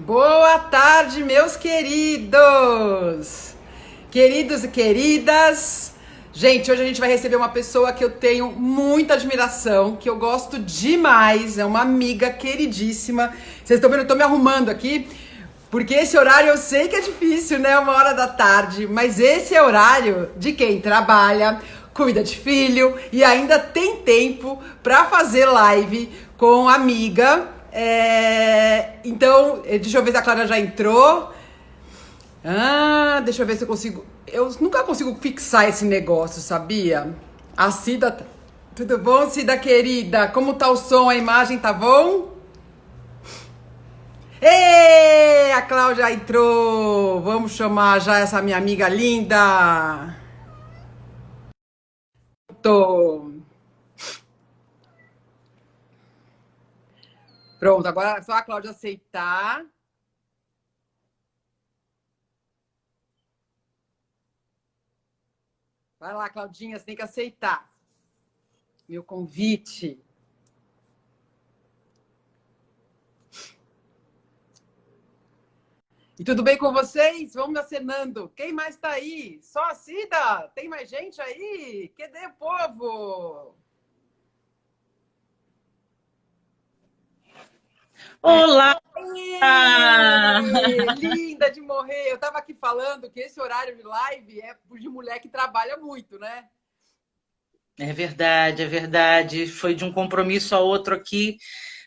Boa tarde, meus queridos! Queridos e queridas! Gente, hoje a gente vai receber uma pessoa que eu tenho muita admiração, que eu gosto demais, é uma amiga queridíssima. Vocês estão vendo, eu tô me arrumando aqui, porque esse horário eu sei que é difícil, né? 1 hora da tarde, mas esse é horário de quem trabalha, cuida de filho e ainda tem tempo para fazer live com amiga. Então, deixa eu ver se a Clara já entrou. Deixa eu ver se eu consigo. Eu nunca consigo fixar esse negócio, sabia? A Cida. Tudo bom, Cida querida? Como tá o som, a imagem, tá bom? Ê, a Cláudia entrou. Vamos chamar já essa minha amiga linda. Tô. Pronto, agora é só a Cláudia aceitar. Vai lá, Claudinha, você tem que aceitar meu convite. E tudo bem com vocês? Vamos acenando. Quem mais tá aí? Só a Cida? Tem mais gente aí? Cadê o povo? Olá! Linda de morrer. Eu tava aqui falando que esse horário de live é de mulher que trabalha muito, né? É verdade, é verdade. Foi de um compromisso a outro aqui.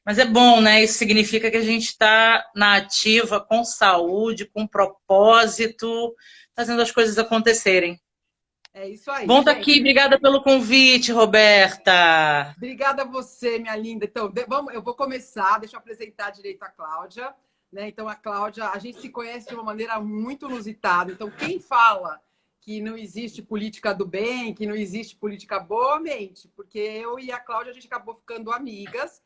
Mas é bom, né? Isso significa que a gente está na ativa, com saúde, com propósito, fazendo as coisas acontecerem. É isso aí, Bom estar aqui, gente. obrigada pelo convite, Roberta. Obrigada a você, minha linda. Então, vamos, eu vou começar, deixa eu apresentar direito a Cláudia. Né? Então, a Cláudia, a gente se conhece de uma maneira muito inusitada. Então, quem fala que não existe política do bem, que não existe política boa, mente. Porque eu e a Cláudia, a gente acabou ficando amigas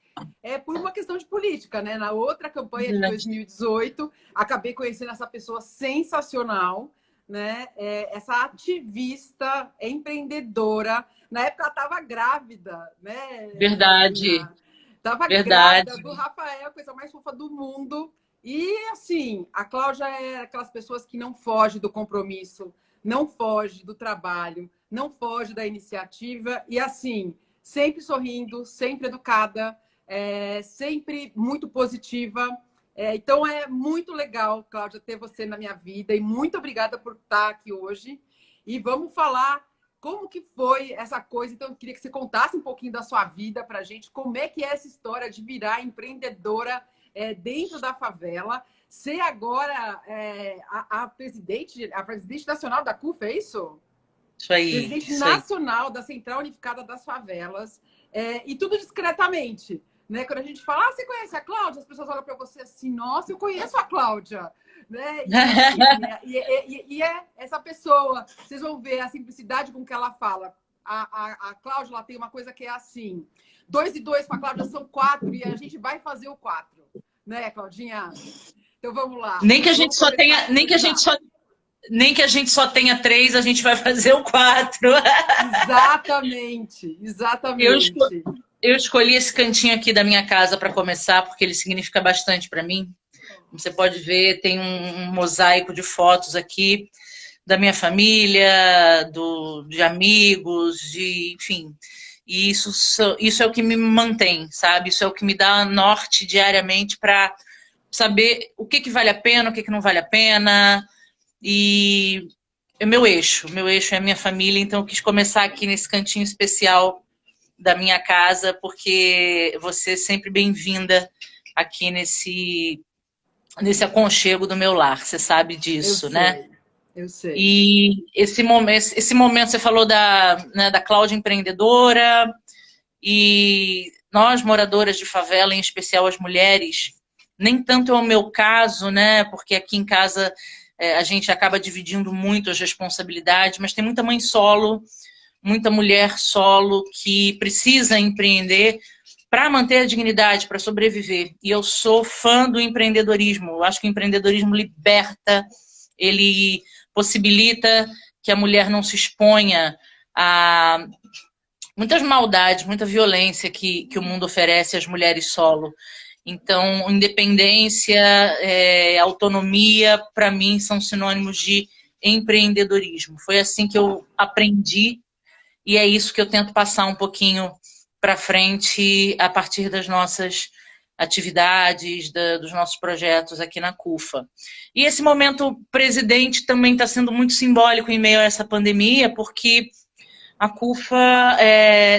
por uma questão de política. Né? Na outra campanha de 2018, acabei conhecendo essa pessoa sensacional, né? Essa ativista, empreendedora. Na época ela estava grávida, né, Verdade, Claudinha? Estava verdade. grávida do Rafael, coisa mais fofa do mundo. E assim, a Cláudia é aquelas pessoas que não foge do compromisso, não foge do trabalho, não foge da iniciativa e assim, sempre sorrindo, sempre educada, sempre muito positiva. Então é muito legal, Cláudia, ter você na minha vida e muito obrigada por estar aqui hoje. E vamos falar como que foi essa coisa. Então, eu queria que você contasse um pouquinho da sua vida para a gente, como é que é essa história de virar empreendedora dentro da favela. Ser agora a presidente nacional da CUF, é isso? Isso aí, Presidente isso aí. nacional da Central Unificada das Favelas, e tudo discretamente. Né? Quando a gente fala, você conhece a Cláudia? As pessoas olham para você assim, nossa, eu conheço a Cláudia. Né? E, assim, essa pessoa, vocês vão ver a simplicidade com que ela fala. A Cláudia ela tem uma coisa que é assim: 2 e 2 com a Cláudia são 4 e a gente vai fazer o 4. Né, Claudinha? Então vamos lá. Nem que a gente Vamos só começar a tenha, conversar. nem que a gente só tenha 3, a gente vai fazer o 4. Exatamente, Eu, esco- exatamente. eu escolhi esse cantinho aqui da minha casa para começar, porque ele significa bastante para mim. Como você pode ver, tem um mosaico de fotos aqui da minha família, de amigos, enfim. E isso é o que me mantém, sabe? Isso é o que me dá norte diariamente para saber o que vale a pena, o que não vale a pena. E é meu eixo é a minha família, então eu quis começar aqui nesse cantinho especial da minha casa, porque você é sempre bem-vinda aqui nesse aconchego do meu lar, você sabe Eu disso, né? sei, eu sei. E esse momento você falou né, da Cláudia empreendedora, e nós, moradoras de favela, em especial as mulheres, nem tanto é o meu caso, né? Porque aqui em casa a gente acaba dividindo muito as responsabilidades, mas tem muita mãe solo, muita mulher solo que precisa empreender para manter a dignidade, para sobreviver. E eu sou fã do empreendedorismo. Eu acho que o empreendedorismo liberta, ele possibilita que a mulher não se exponha a muitas maldades, muita violência que o mundo oferece às mulheres solo. Então, independência, autonomia, para mim, são sinônimos de empreendedorismo. Foi assim que eu aprendi e é isso que eu tento passar um pouquinho para frente a partir das nossas atividades, dos nossos projetos aqui na CUFA. E esse momento presidente também está sendo muito simbólico em meio a essa pandemia, porque a CUFA,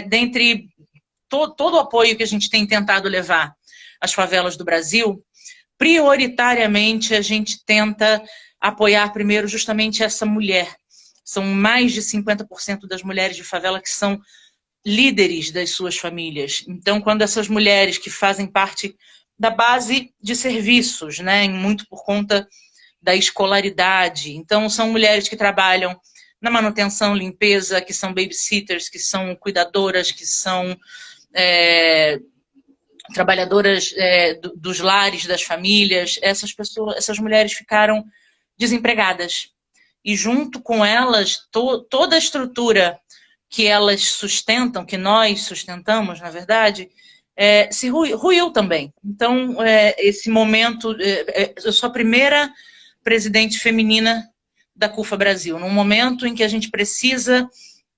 dentre todo o apoio que a gente tem tentado levar às favelas do Brasil, prioritariamente a gente tenta apoiar primeiro justamente essa mulher. São mais de 50% das mulheres de favela que são líderes das suas famílias. Então, quando essas mulheres que fazem parte da base de serviços, né, muito por conta da escolaridade, então são mulheres que trabalham na manutenção, limpeza, que são babysitters, que são cuidadoras, que são trabalhadoras dos lares, das famílias, essas mulheres ficaram desempregadas. E junto com elas, toda a estrutura que elas sustentam, que nós sustentamos, na verdade, se ruiu também. Então, esse momento, eu sou a primeira presidente feminina da CUFA Brasil, num momento em que a gente precisa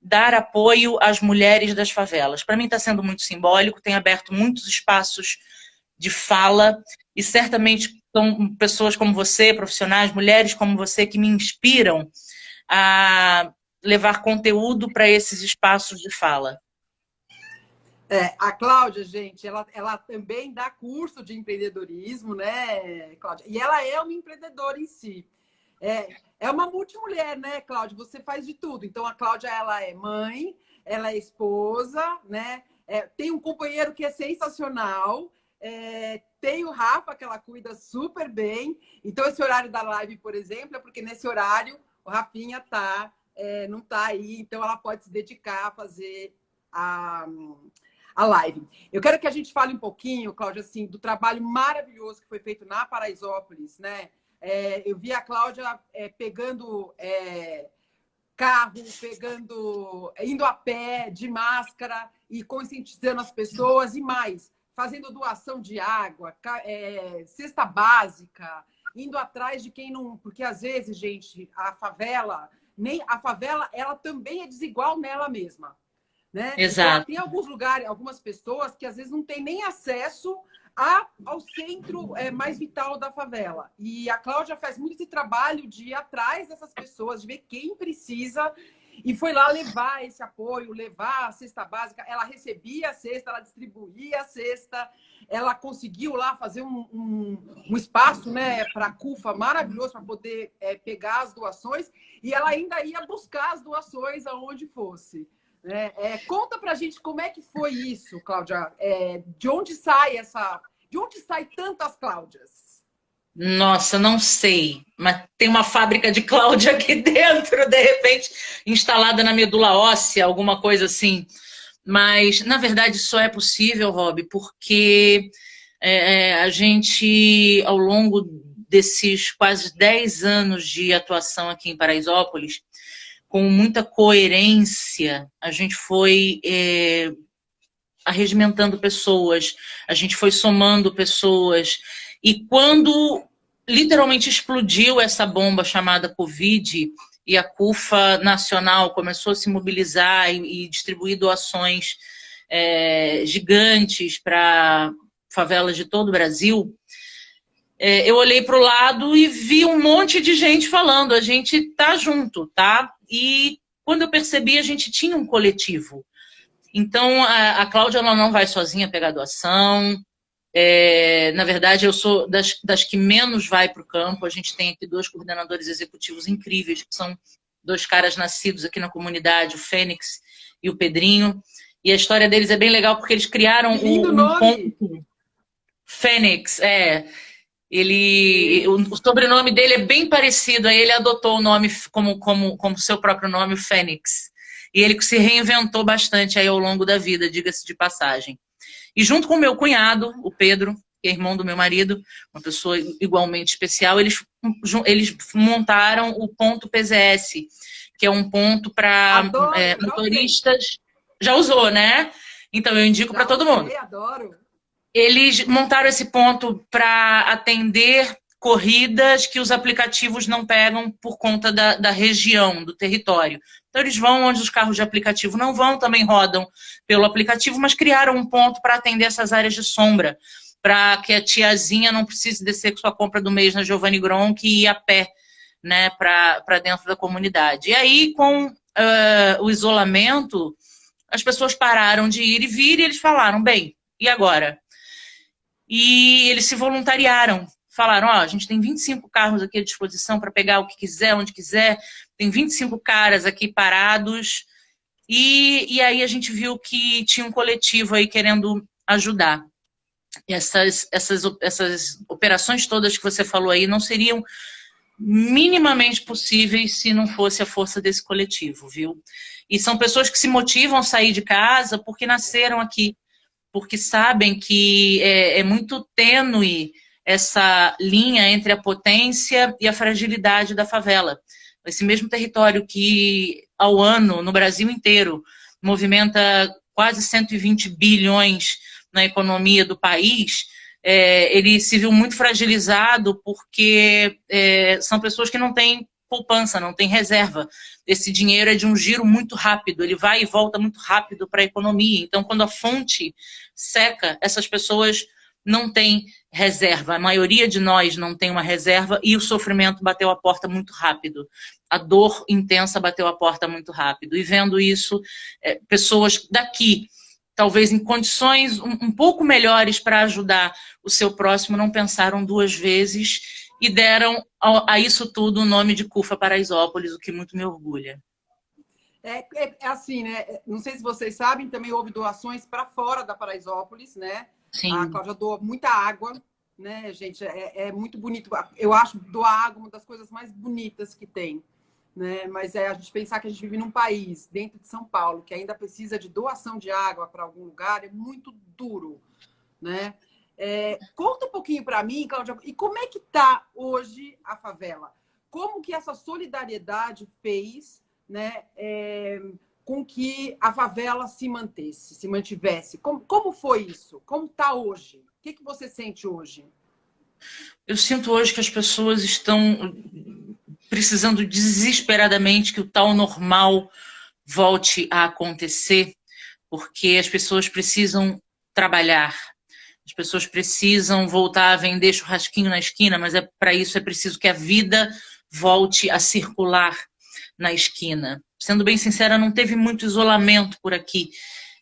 dar apoio às mulheres das favelas. Para mim está sendo muito simbólico, tem aberto muitos espaços de fala e certamente são pessoas como você, profissionais, mulheres como você, que me inspiram a levar conteúdo para esses espaços de fala. A Cláudia, gente, ela também dá curso de empreendedorismo, né, Cláudia? E ela é uma empreendedora em si. É uma multimulher, né, Cláudia? Você faz de tudo. Então, a Cláudia, ela é mãe, ela é esposa, né? Tem um companheiro que é sensacional, tem o Rafa, que ela cuida super bem. Então, esse horário da live, por exemplo, é porque nesse horário o Rafinha não está aí, então ela pode se dedicar a fazer a live. Eu quero que a gente fale um pouquinho, Cláudia, assim, do trabalho maravilhoso que foi feito na Paraisópolis, né? Eu vi a Cláudia pegando carro, indo a pé, de máscara e conscientizando as pessoas e mais, fazendo doação de água, cesta básica, indo atrás de quem não... Porque às vezes, gente, a favela, ela também é desigual nela mesma, né? Exato. Então, tem alguns lugares, algumas pessoas que às vezes não têm nem acesso ao centro mais vital da favela. E a Cláudia faz muito esse trabalho de ir atrás dessas pessoas, de ver quem precisa, e foi lá levar esse apoio, levar a cesta básica. Ela recebia a cesta, ela distribuía a cesta, ela conseguiu lá fazer um espaço, né, para a CUFA maravilhoso, para poder pegar as doações, e ela ainda ia buscar as doações aonde fosse. Conta pra gente como é que foi isso, Cláudia. De onde sai tantas Cláudias? Nossa, não sei, mas tem uma fábrica de Cláudia aqui dentro, de repente, instalada na medula óssea, alguma coisa assim. Mas, na verdade, só é possível, Rob, porque a gente, ao longo desses quase 10 anos de atuação aqui em Paraisópolis, com muita coerência, a gente foi arregimentando pessoas, a gente foi somando pessoas, e quando literalmente explodiu essa bomba chamada Covid, e a CUFA Nacional começou a se mobilizar e distribuir doações gigantes para favelas de todo o Brasil, eu olhei para o lado e vi um monte de gente falando, a gente tá junto, tá? E quando eu percebi, a gente tinha um coletivo. Então, a Cláudia, ela não vai sozinha pegar doação. Na verdade, eu sou das que menos vai para o campo. A gente tem aqui 2 coordenadores executivos incríveis, que são 2 caras nascidos aqui na comunidade, o Fênix e o Pedrinho. E a história deles é bem legal, porque eles criaram um ponto... Fênix, o sobrenome dele é bem parecido, aí ele adotou o nome como seu próprio nome, o Fênix. E ele se reinventou bastante aí ao longo da vida, diga-se de passagem. E junto com o meu cunhado, o Pedro, que é irmão do meu marido, uma pessoa igualmente especial, eles montaram o ponto PZS, que é um ponto para motoristas. Já usou, né? Então eu indico para todo mundo. Adoro. Eles montaram esse ponto para atender corridas que os aplicativos não pegam por conta da região, do território. Então, eles vão onde os carros de aplicativo não vão, também rodam pelo aplicativo, mas criaram um ponto para atender essas áreas de sombra, para que a tiazinha não precise descer com sua compra do mês na Giovanni Gronchi e ir a pé, né, para dentro da comunidade. E aí, com o isolamento, as pessoas pararam de ir e vir e eles falaram, bem, e agora? E eles se voluntariaram. Falaram, ó, a gente tem 25 carros aqui à disposição para pegar o que quiser, onde quiser. Tem 25 caras aqui parados. E aí a gente viu que tinha um coletivo aí querendo ajudar. E essas operações todas que você falou aí não seriam minimamente possíveis se não fosse a força desse coletivo, viu? E são pessoas que se motivam a sair de casa porque nasceram aqui, porque sabem que é muito tênue essa linha entre a potência e a fragilidade da favela. Esse mesmo território que, ao ano, no Brasil inteiro, movimenta quase 120 bilhões na economia do país, ele se viu muito fragilizado porque são pessoas que não têm poupança, não têm reserva. Esse dinheiro é de um giro muito rápido, ele vai e volta muito rápido para a economia. Então, quando a fonte seca, essas pessoas não têm reserva. A maioria de nós não tem uma reserva e o sofrimento bateu a porta muito rápido. A dor intensa bateu a porta muito rápido. E vendo isso, pessoas daqui, talvez em condições um pouco melhores para ajudar o seu próximo, não pensaram duas vezes e deram a isso tudo o nome de CUFA Paraisópolis, o que muito me orgulha. É assim, né? Não sei se vocês sabem, também houve doações para fora da Paraisópolis, né? Sim. A Cláudia doou muita água, né, gente? É muito bonito. Eu acho doar água uma das coisas mais bonitas que tem, né? Mas a gente pensar que a gente vive num país, dentro de São Paulo, que ainda precisa de doação de água para algum lugar, é muito duro, né? Conta um pouquinho para mim, Cláudia, e como é que está hoje a favela? Como que essa solidariedade fez, né, com que a favela se mantivesse? Como foi isso? Como está hoje? O que você sente hoje? Eu sinto hoje que as pessoas estão precisando desesperadamente que o tal normal volte a acontecer, porque as pessoas precisam trabalhar. As pessoas precisam voltar a vender churrasquinho na esquina, mas para isso é preciso que a vida volte a circular na esquina. Sendo bem sincera, não teve muito isolamento por aqui.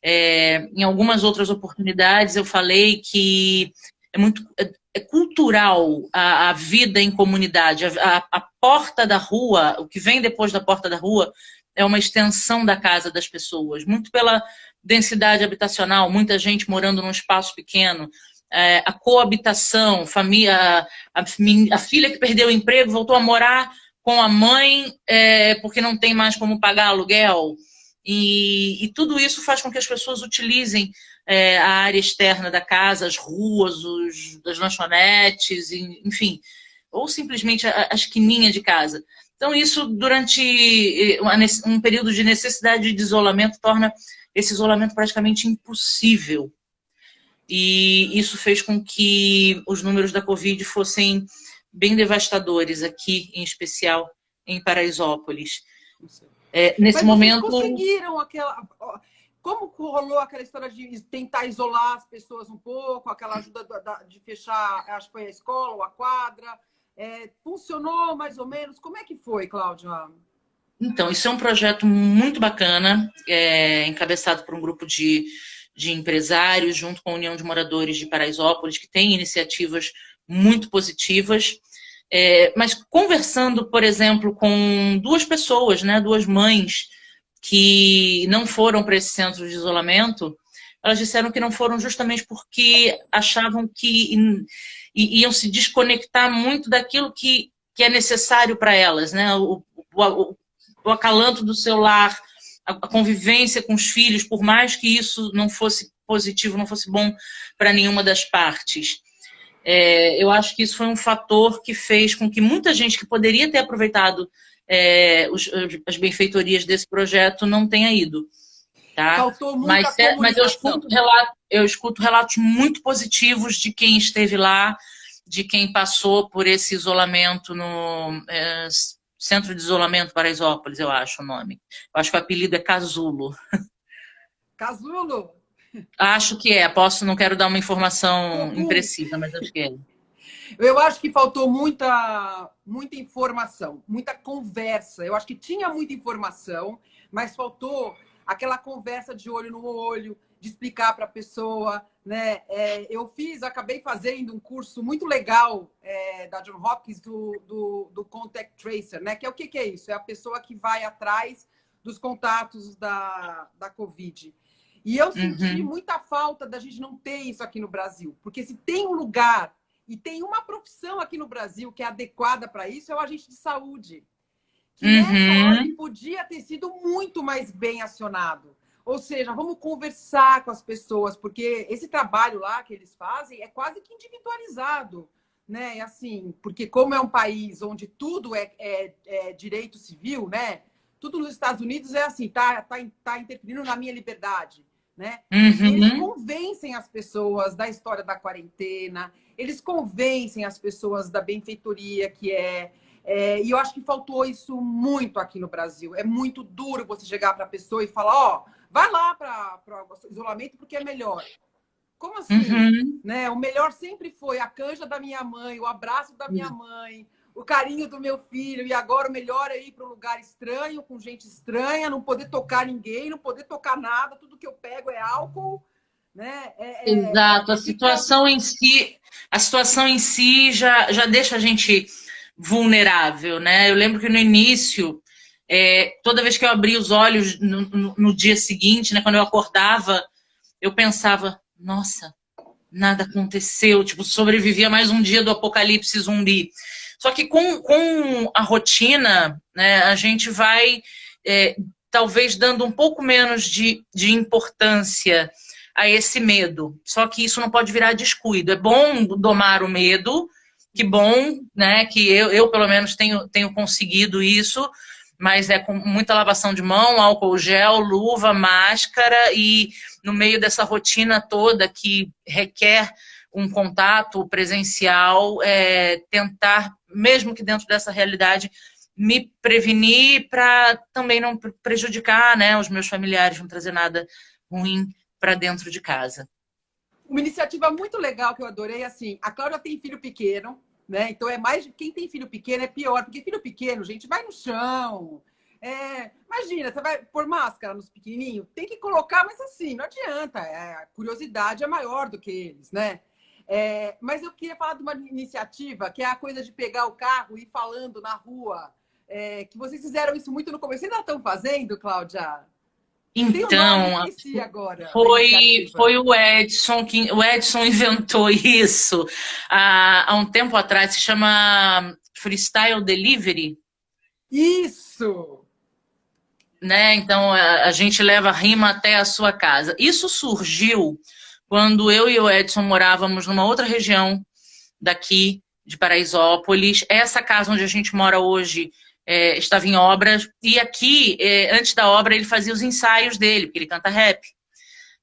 Em algumas outras oportunidades eu falei que é cultural a vida em comunidade. A porta da rua, o que vem depois da porta da rua, é uma extensão da casa das pessoas, muito pela densidade habitacional, muita gente morando num espaço pequeno, a coabitação, família, a filha que perdeu o emprego voltou a morar com a mãe porque não tem mais como pagar aluguel, e tudo isso faz com que as pessoas utilizem a área externa da casa, as ruas, as lanchonetes, enfim, ou simplesmente a esquininha de casa. Então, isso, durante um período de necessidade de isolamento, torna esse isolamento praticamente impossível. E isso fez com que os números da Covid fossem bem devastadores aqui, em especial em Paraisópolis. Nesse momento... Vocês conseguiram aquela... Como rolou aquela história de tentar isolar as pessoas um pouco, aquela ajuda de fechar, acho que foi a escola ou a quadra? Funcionou mais ou menos? Como é que foi, Cláudia? Então, isso é um projeto muito bacana, encabeçado por um grupo de empresários, junto com a União de Moradores de Paraisópolis, que tem iniciativas muito positivas. Mas conversando, por exemplo, com duas pessoas, né, duas mães, que não foram para esse centro de isolamento, elas disseram que não foram justamente porque achavam que iam se desconectar muito daquilo que é necessário para elas, né? O acalanto do seu lar, a convivência com os filhos, por mais que isso não fosse positivo, não fosse bom para nenhuma das partes. Eu acho que isso foi um fator que fez com que muita gente que poderia ter aproveitado as benfeitorias desse projeto não tenha ido. tá? Faltou muita Mas comunicação. eu escuto relatos muito positivos de quem esteve lá, de quem passou por esse isolamento no Centro de Isolamento Paraisópolis, eu acho o nome. Eu acho que o apelido é Casulo. Casulo, Acho que é, não quero dar uma informação Cogum. imprecisa, mas acho que é. Eu acho que faltou muita informação, muita conversa. Eu acho que tinha muita informação, mas faltou aquela conversa de olho no olho, de explicar para a pessoa, né? Acabei fazendo um curso muito legal da John Hopkins do Contact Tracer, né? Que é o que é isso? É a pessoa que vai atrás dos contatos da Covid. E eu senti Uhum, muita falta da gente não ter isso aqui no Brasil, porque se tem um lugar e tem uma profissão aqui no Brasil que é adequada para isso, é o agente de saúde. Que nessa hora ele uhum. podia ter sido muito mais bem acionado. Ou seja, vamos conversar com as pessoas, porque esse trabalho lá que eles fazem é quase que individualizado. Né? Assim, porque como é um país onde tudo é direito civil, né? Tudo nos Estados Unidos é assim, tá interferindo na minha liberdade. Né? E eles Uhum. convencem as pessoas da história da quarentena, eles convencem as pessoas da benfeitoria e eu acho que faltou isso muito aqui no Brasil. É muito duro você chegar para a pessoa e falar, ó, vai lá para o isolamento porque é melhor. Como assim? Uhum. Né? O melhor sempre foi a canja da minha mãe, o abraço da minha mãe, o carinho do meu filho, e agora o melhor é ir para um lugar estranho, com gente estranha, não poder tocar ninguém, não poder tocar nada, tudo que eu pego é álcool, né? Exato. Fica. A situação em si já deixa a gente vulnerável, né? Eu lembro que no início, toda vez que eu abria os olhos no dia seguinte, né, quando eu acordava, eu pensava, nossa, nada aconteceu, tipo, sobrevivi a mais um dia do apocalipse zumbi. Só que com a rotina, né, a gente vai talvez dando um pouco menos de importância a esse medo. Só que isso não pode virar descuido. É bom domar o medo, que bom, né, que eu pelo menos tenho conseguido isso, mas é com muita lavação de mão, álcool gel, luva, máscara e no meio dessa rotina toda que requer um contato presencial, tentar, mesmo que dentro dessa realidade, me prevenir para também não prejudicar, né, os meus familiares, não trazer nada ruim para dentro de casa. Uma iniciativa muito legal que eu adorei, assim, a Cláudia tem filho pequeno, né? Então é mais quem tem filho pequeno é pior, porque filho pequeno, gente, vai no chão. Imagina, você vai pôr máscara nos pequenininhos, tem que colocar, mas assim, não adianta, a curiosidade é maior do que eles, né? Mas eu queria falar de uma iniciativa que é a coisa de pegar o carro e ir falando na rua, que vocês fizeram isso muito no começo. Vocês ainda estão fazendo, Cláudia? Tem o nome, Então, esqueci agora da foi iniciativa. o Edson que o Edson inventou isso há um tempo atrás. Se chama Freestyle Delivery, Isso! né? Então a gente leva rima até a sua casa. Isso surgiu quando eu e o Edson morávamos numa outra região daqui de Paraisópolis. Essa casa onde a gente mora hoje estava em obras e aqui, antes da obra, ele fazia os ensaios dele, porque ele canta rap.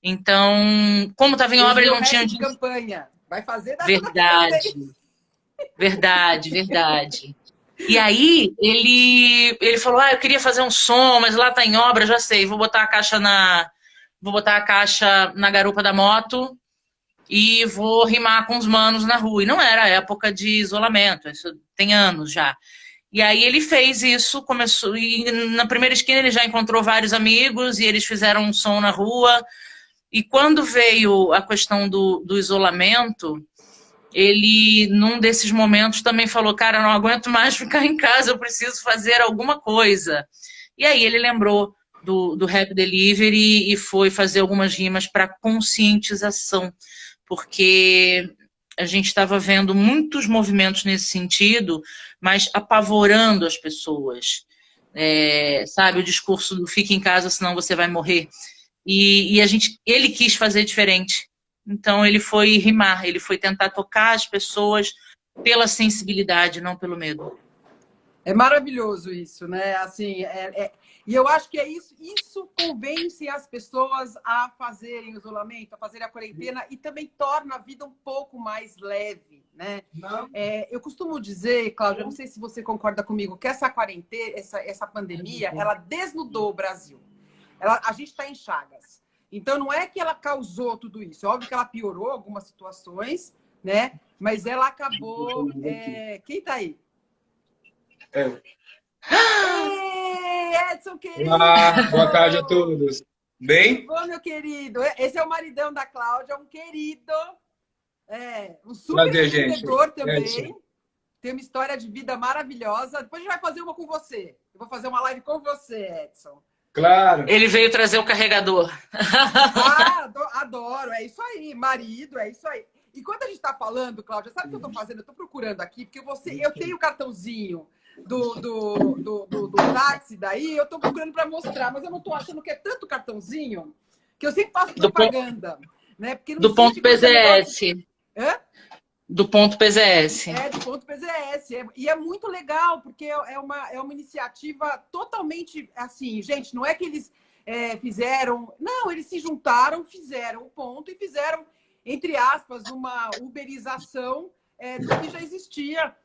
Então, como estava em Ele obra, ele virou não rap tinha de campanha. Vai fazer dessa daqui também. verdade, verdade, verdade. E aí ele falou: "Ah, eu queria fazer um som, mas lá tá em obra, já sei, vou botar a caixa na garupa da moto e vou rimar com os manos na rua". E não era época de isolamento, isso tem anos já. E aí ele fez isso, começou e na primeira esquina ele já encontrou vários amigos e eles fizeram um som na rua. E quando veio a questão do isolamento, ele, num desses momentos, também falou: "Cara, eu não aguento mais ficar em casa, eu preciso fazer alguma coisa". E aí ele lembrou do Rap Delivery e foi fazer algumas rimas para conscientização, porque a gente estava vendo muitos movimentos nesse sentido, mas apavorando as pessoas. Sabe, o discurso do fique em casa, senão você vai morrer. E ele quis fazer diferente. Então ele foi rimar, ele foi tentar tocar as pessoas pela sensibilidade, não pelo medo. É maravilhoso isso, né? Assim, E eu acho que é isso convence as pessoas a fazerem o isolamento, a fazerem a quarentena e também torna a vida um pouco mais leve, né? Eu costumo dizer, Cláudia, não sei se você concorda comigo, que essa quarentena, essa pandemia, ela desnudou o Brasil. A gente está em chagas. Então, não é que ela causou tudo isso. Óbvio que ela piorou algumas situações, né? Mas ela acabou... Quem está aí? Ei, Edson, querido! Olá, boa tarde a todos. Bem? Tudo bom, meu querido? Esse é o maridão da Cláudia, um querido, um super Prazer, gente. empreendedor também. Edson. Tem uma história de vida maravilhosa. Depois a gente vai fazer uma com você. Eu vou fazer uma live com você, Edson. Claro. Ele veio trazer o carregador. Ah, adoro, é isso aí. Marido, é isso aí. E quando a gente está falando, Cláudia, sabe o que eu estou fazendo? Eu estou procurando aqui, porque eu tenho o cartãozinho do táxi daí, eu estou procurando para mostrar, mas eu não estou achando que é tanto cartãozinho que eu sempre faço propaganda. Né? Porque não do ponto PZS. Hã? Do ponto PZS. Do ponto PZS. E é muito legal, porque é uma iniciativa totalmente assim, gente, não é que eles fizeram... Não, eles se juntaram, fizeram o ponto e fizeram, entre aspas, uma uberização do que já existia.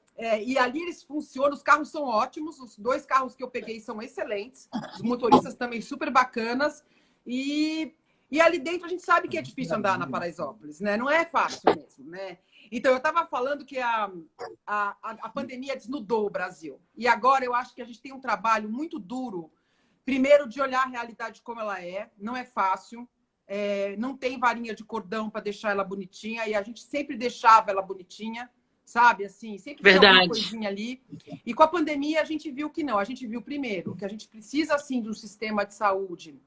E ali eles funcionam, os carros são ótimos, os 2 carros que eu peguei são excelentes, os motoristas também super bacanas. E ali dentro a gente sabe que é difícil andar na Paraisópolis, né? Não é fácil mesmo, né? Então, eu estava falando que a pandemia desnudou o Brasil. E agora eu acho que a gente tem um trabalho muito duro, primeiro, de olhar a realidade como ela é. Não é fácil. Não tem varinha de cordão para deixar ela bonitinha. E a gente sempre deixava ela bonitinha, sabe? Assim, sempre tinha alguma coisinha ali. E com a pandemia a gente viu que não. A gente viu, primeiro, que a gente precisa, assim, de um sistema de saúde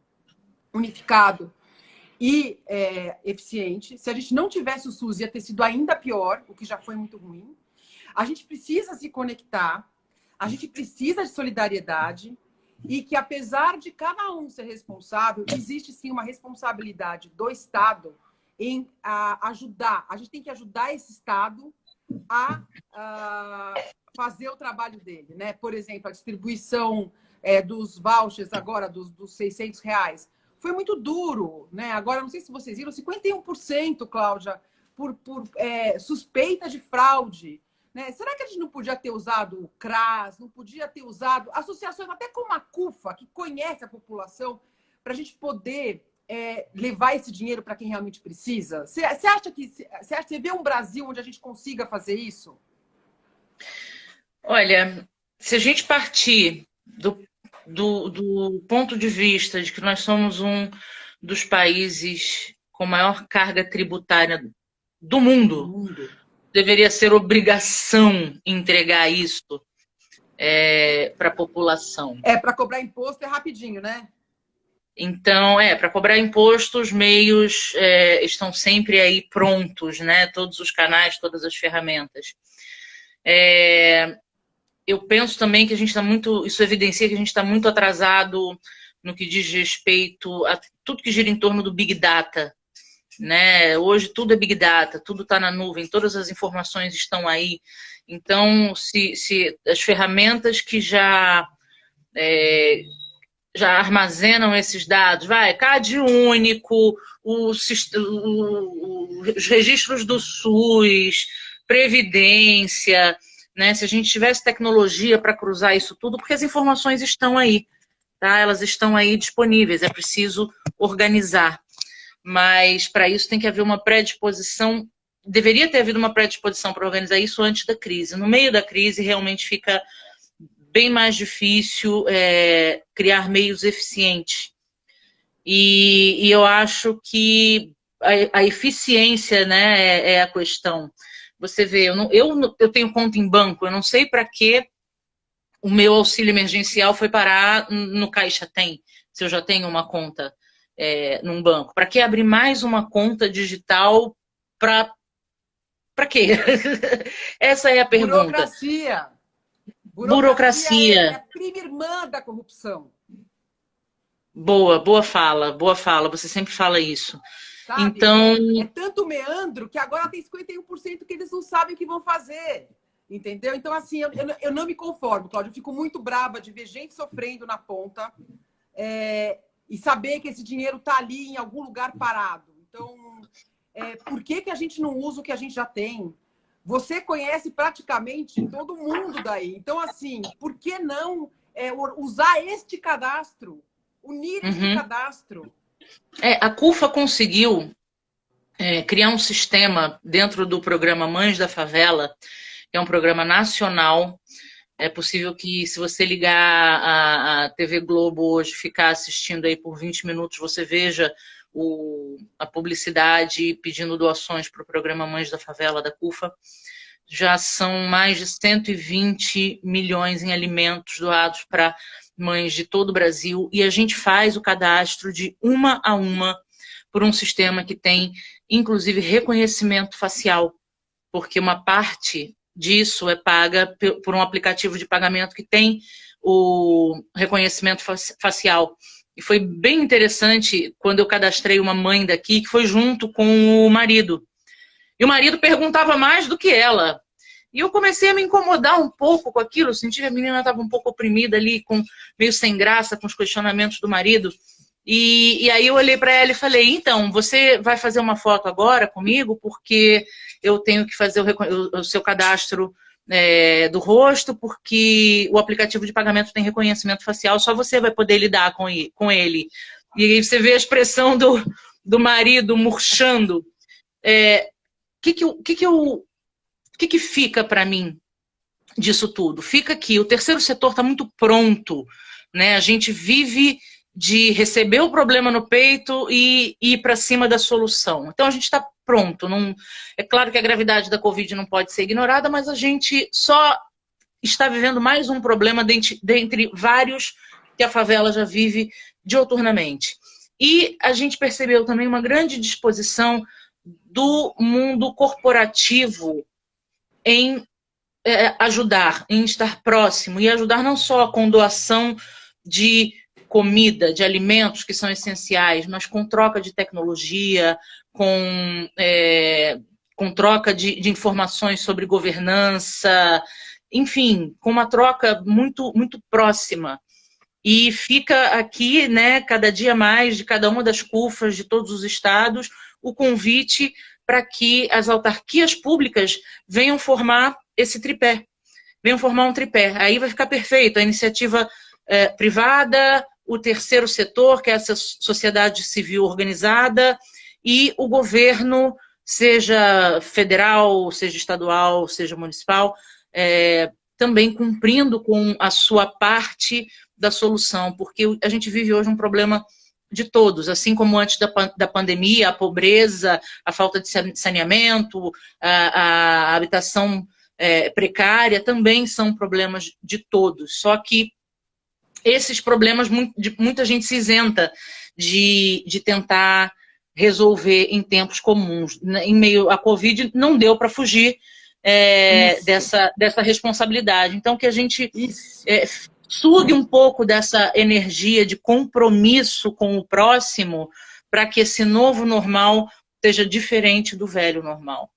unificado e eficiente. Se a gente não tivesse o SUS, ia ter sido ainda pior, o que já foi muito ruim. A gente precisa se conectar, a gente precisa de solidariedade e que, apesar de cada um ser responsável, existe sim uma responsabilidade do Estado em ajudar. A gente tem que ajudar esse Estado a fazer o trabalho dele, né? Por exemplo, a distribuição dos vouchers agora, dos R$ 600, foi muito duro, né? Agora, não sei se vocês viram, 51%, Cláudia, por suspeita de fraude. Né? Será que a gente não podia ter usado o CRAS, não podia ter usado associações até como a CUFA, que conhece a população, para a gente poder levar esse dinheiro para quem realmente precisa? Você acha que você vê um Brasil onde a gente consiga fazer isso? Olha, se a gente partir do ponto de vista de que nós somos um dos países com maior carga tributária do mundo, deveria ser obrigação entregar isso para a população. Para cobrar imposto é rapidinho, né? Então, para cobrar imposto, os meios estão sempre aí prontos, né? Todos os canais, todas as ferramentas. Eu penso também que a gente está muito... Isso evidencia que a gente está muito atrasado no que diz respeito a tudo que gira em torno do Big Data. Né? Hoje tudo é Big Data, tudo está na nuvem, todas as informações estão aí. Então, se as ferramentas que já armazenam esses dados, CAD único, os registros do SUS, Previdência... Né? Se a gente tivesse tecnologia para cruzar isso tudo, porque as informações estão aí, tá? Elas estão aí disponíveis, é preciso organizar. Mas para isso tem que haver uma predisposição, deveria ter havido uma predisposição para organizar isso antes da crise. No meio da crise realmente fica bem mais difícil criar meios eficientes. E eu acho que a eficiência, né, é a questão. Você vê, eu tenho conta em banco, eu não sei para que o meu auxílio emergencial foi parar no Caixa Tem, se eu já tenho uma conta num banco. Para que abrir mais uma conta digital? Para quê? Essa é a pergunta. Burocracia é a prima irmã da corrupção. Boa fala. Você sempre fala isso. Sabe? Então... É tanto meandro que agora tem 51% que eles não sabem o que vão fazer. Entendeu? Então, assim, eu não me conformo, Cláudia. Eu fico muito brava de ver gente sofrendo na ponta e saber que esse dinheiro está ali em algum lugar parado. Então, por que a gente não usa o que a gente já tem? Você conhece praticamente todo mundo daí. Então, assim, por que não usar este cadastro? Unir este cadastro? A CUFA conseguiu criar um sistema dentro do programa Mães da Favela, que é um programa nacional. É possível que, se você ligar a TV Globo hoje, ficar assistindo aí por 20 minutos, você veja a publicidade pedindo doações para o programa Mães da Favela da CUFA. Já são mais de 120 milhões em alimentos doados para mães de todo o Brasil, e a gente faz o cadastro de uma a uma por um sistema que tem, inclusive, reconhecimento facial, porque uma parte disso é paga por um aplicativo de pagamento que tem o reconhecimento facial. E foi bem interessante quando eu cadastrei uma mãe daqui, que foi junto com o marido. E o marido perguntava mais do que ela. E eu comecei a me incomodar um pouco com aquilo, eu senti que a menina estava um pouco oprimida ali, meio sem graça, com os questionamentos do marido. E aí eu olhei para ela e falei, então, você vai fazer uma foto agora comigo, porque eu tenho que fazer o seu cadastro do rosto, porque o aplicativo de pagamento tem reconhecimento facial, só você vai poder lidar com ele. E aí você vê a expressão do marido murchando. O que fica para mim disso tudo? Fica que o terceiro setor está muito pronto, né? A gente vive de receber o problema no peito e ir para cima da solução. Então a gente está pronto. É claro que a gravidade da Covid não pode ser ignorada, mas a gente só está vivendo mais um problema dentre vários que a favela já vive diuturnamente. E a gente percebeu também uma grande disposição do mundo corporativo em ajudar, em estar próximo, e ajudar não só com doação de comida, de alimentos que são essenciais, mas com troca de tecnologia, com troca de informações sobre governança, enfim, com uma troca muito, muito próxima. E fica aqui, né, cada dia mais, de cada uma das CUFAs de todos os estados, o convite para que as autarquias públicas venham formar esse tripé, venham formar um tripé. Aí vai ficar perfeito, a iniciativa privada, o terceiro setor, que é essa sociedade civil organizada, e o governo, seja federal, seja estadual, seja municipal, também cumprindo com a sua parte da solução, porque a gente vive hoje um problema de todos, assim como antes da pandemia, a pobreza, a falta de saneamento, a habitação precária, também são problemas de todos, só que esses problemas muita gente se isenta de tentar resolver em tempos comuns. Em meio à Covid, não deu para fugir dessa responsabilidade. Então, que a gente sugue um pouco dessa energia de compromisso com o próximo para que esse novo normal seja diferente do velho normal.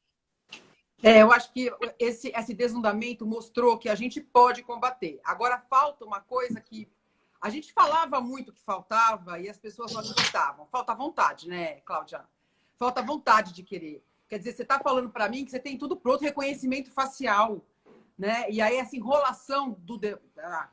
Eu acho que esse desnudamento mostrou que a gente pode combater. Agora, falta uma coisa que a gente falava muito que faltava e as pessoas não acreditavam. Falta vontade, né, Cláudia? Falta vontade de querer. Quer dizer, você está falando para mim que você tem tudo pronto, reconhecimento facial, né? E aí essa enrolação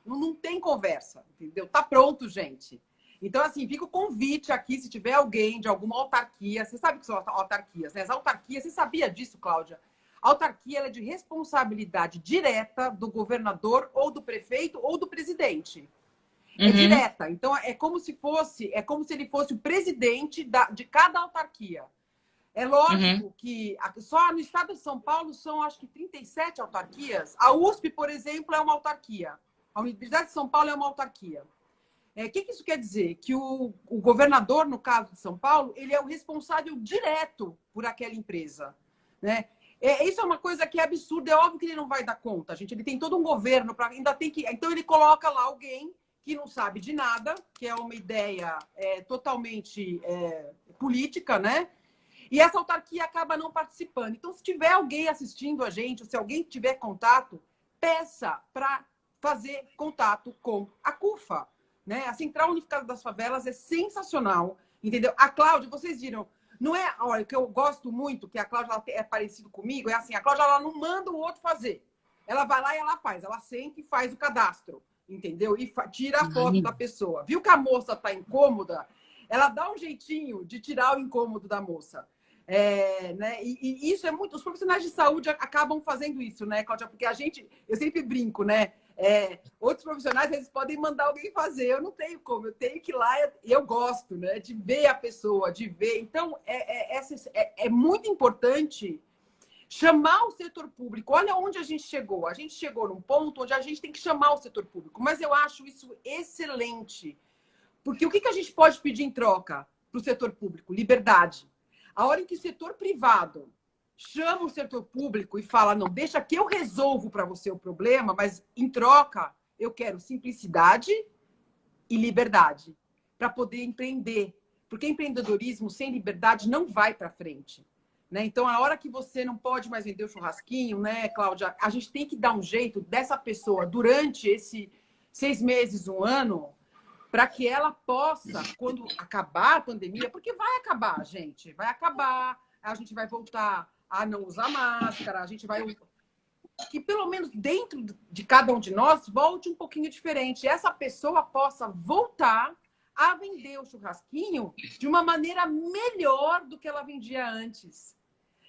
não tem conversa, entendeu? Tá pronto, gente. Então, assim, fica o convite aqui, se tiver alguém de alguma autarquia, você sabe o que são autarquias, né? As autarquias, você sabia disso, Cláudia? A autarquia ela é de responsabilidade direta do governador ou do prefeito ou do presidente. É direta. Então, é como se ele fosse o presidente de cada autarquia. É lógico que só no estado de São Paulo são, acho que, 37 autarquias. A USP, por exemplo, é uma autarquia. A Universidade de São Paulo é uma autarquia. O que isso quer dizer? Que o governador, no caso de São Paulo, ele é o responsável direto por aquela empresa, né? Isso é uma coisa que é absurda. É óbvio que ele não vai dar conta, gente. Ele tem todo um governo para ainda tem que. Então ele coloca lá alguém que não sabe de nada, que é uma ideia totalmente política, né? E essa autarquia acaba não participando. Então, se tiver alguém assistindo a gente, ou se alguém tiver contato, peça para fazer contato com a CUFA, né? A Central Unificada das Favelas é sensacional, entendeu? A Cláudia, vocês viram, não é, olha, o que eu gosto muito, que a Cláudia é parecido comigo, é assim, a Cláudia ela não manda o outro fazer. Ela vai lá e ela faz, ela senta e faz o cadastro, entendeu? E tira a foto da pessoa. Viu que a moça tá incômoda? Ela dá um jeitinho de tirar o incômodo da moça. Né? E isso é muito. Os profissionais de saúde acabam fazendo isso, né, Cláudia? Porque a gente, eu sempre brinco, né? Outros profissionais eles podem mandar alguém fazer. Eu não tenho como, eu tenho que ir lá e eu gosto, né? De ver a pessoa, de ver. Então, é muito importante chamar o setor público. Olha onde a gente chegou. A gente chegou num ponto onde a gente tem que chamar o setor público. Mas eu acho isso excelente. Porque o que a gente pode pedir em troca para o setor público? Liberdade. A hora em que o setor privado chama o setor público e fala, não, deixa que eu resolvo para você o problema, mas em troca eu quero simplicidade e liberdade para poder empreender. Porque empreendedorismo sem liberdade não vai para frente. Né? Então, a hora que você não pode mais vender o churrasquinho, né, Cláudia, a gente tem que dar um jeito dessa pessoa durante esse 6 meses, 1 ano, para que ela possa, quando acabar a pandemia, porque vai acabar, gente, vai acabar, a gente vai voltar a não usar máscara, a gente vai... Que pelo menos dentro de cada um de nós volte um pouquinho diferente. Essa pessoa possa voltar a vender o churrasquinho de uma maneira melhor do que ela vendia antes.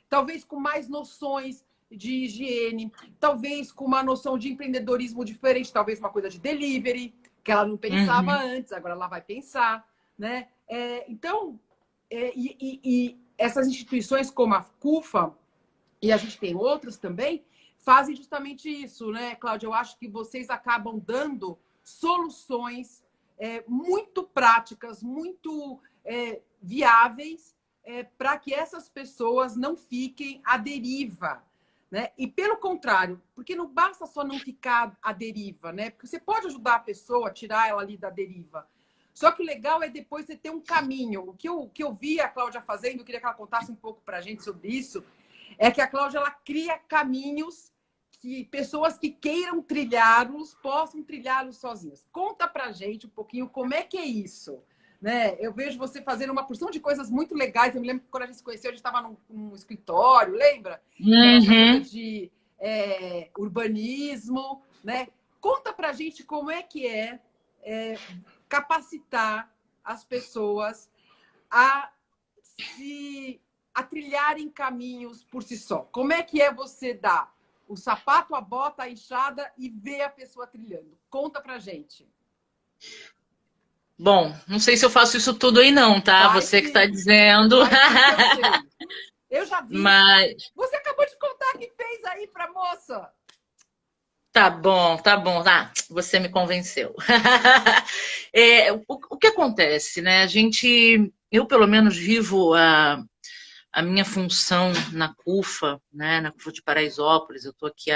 Talvez com mais noções de higiene, talvez com uma noção de empreendedorismo diferente, talvez uma coisa de delivery, que ela não pensava antes, agora ela vai pensar, né? Então, essas instituições como a CUFA, e a gente tem outras também, fazem justamente isso, né, Cláudia? Eu acho que vocês acabam dando soluções muito práticas, muito viáveis, para que essas pessoas não fiquem à deriva. Né? E pelo contrário, porque não basta só não ficar à deriva, né? Porque você pode ajudar a pessoa a tirar ela ali da deriva. Só que o legal é depois você ter um caminho. O que eu vi a Cláudia fazendo, eu queria que ela contasse um pouco para a gente sobre isso, é que a Cláudia ela cria caminhos que pessoas que queiram trilhá-los possam trilhá-los sozinhas. Conta para a gente um pouquinho como é que é isso. Né? Eu vejo você fazendo uma porção de coisas muito legais. Eu me lembro que quando a gente se conheceu, a gente estava num escritório, lembra? Coisa de urbanismo. Né? Conta pra gente como é que capacitar as pessoas a trilharem caminhos por si só. Como é que você dar o sapato, a bota, a enxada e ver a pessoa trilhando? Conta pra gente. Bom, não sei se eu faço isso tudo aí não, tá? Vai você sim. que está dizendo. Vai sim, eu sei. Eu já vi. Mas... Você acabou de contar que fez aí pra moça. Tá bom, tá bom. Ah, você me convenceu. O que acontece, né? Eu pelo menos vivo a minha função na CUFA, né? Na CUFA de Paraisópolis. Eu estou aqui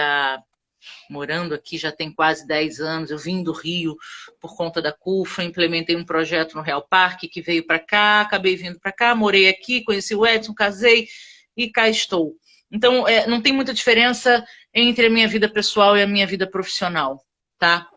morando aqui já tem quase 10 anos. Eu vim do Rio por conta da CUFA, implementei um projeto no Real Parque que veio para cá, acabei vindo para cá, morei aqui, conheci o Edson, casei e cá estou. Então, não tem muita diferença entre a minha vida pessoal e a minha vida profissional, tá?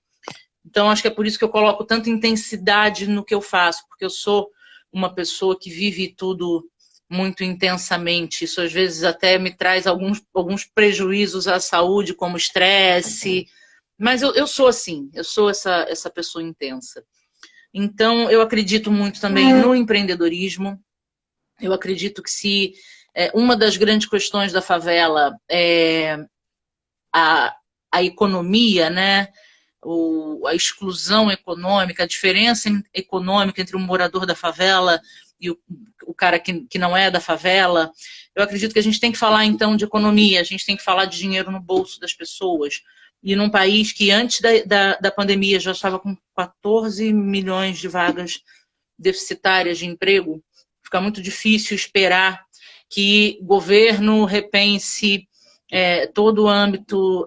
Então, acho que é por isso que eu coloco tanta intensidade no que eu faço, porque eu sou uma pessoa que vive tudo muito intensamente. Isso, às vezes, até me traz alguns prejuízos à saúde, como estresse. Mas eu sou assim, eu sou essa pessoa intensa. Então, eu acredito muito também no empreendedorismo. Eu acredito que se uma das grandes questões da favela é a economia, né? A exclusão econômica, a diferença econômica entre o morador da favela e o cara que não é da favela. Eu acredito que a gente tem que falar, então, de economia, a gente tem que falar de dinheiro no bolso das pessoas. E num país que antes da pandemia já estava com 14 milhões de vagas deficitárias de emprego, fica muito difícil esperar que o governo repense todo o âmbito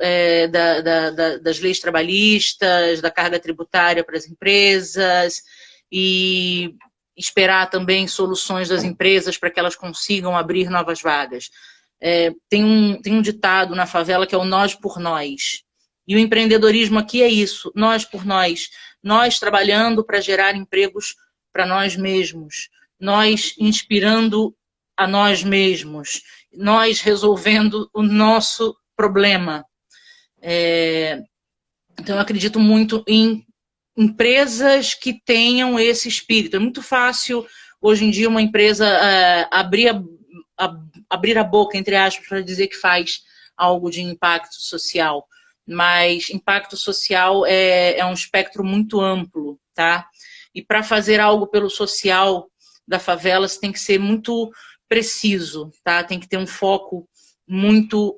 das leis trabalhistas, da carga tributária para as empresas, e esperar também soluções das empresas para que elas consigam abrir novas vagas. Tem um ditado na favela que é o nós por nós. E o empreendedorismo aqui é isso, nós por nós. Nós trabalhando para gerar empregos para nós mesmos. Nós inspirando a nós mesmos. Nós resolvendo o nosso problema. Então, eu acredito muito em empresas que tenham esse espírito. É muito fácil, hoje em dia, uma empresa abrir a boca, entre aspas, para dizer que faz algo de impacto social. Mas impacto social é um espectro muito amplo, tá? E para fazer algo pelo social da favela, você tem que ser muito preciso, tá? Tem que ter um foco muito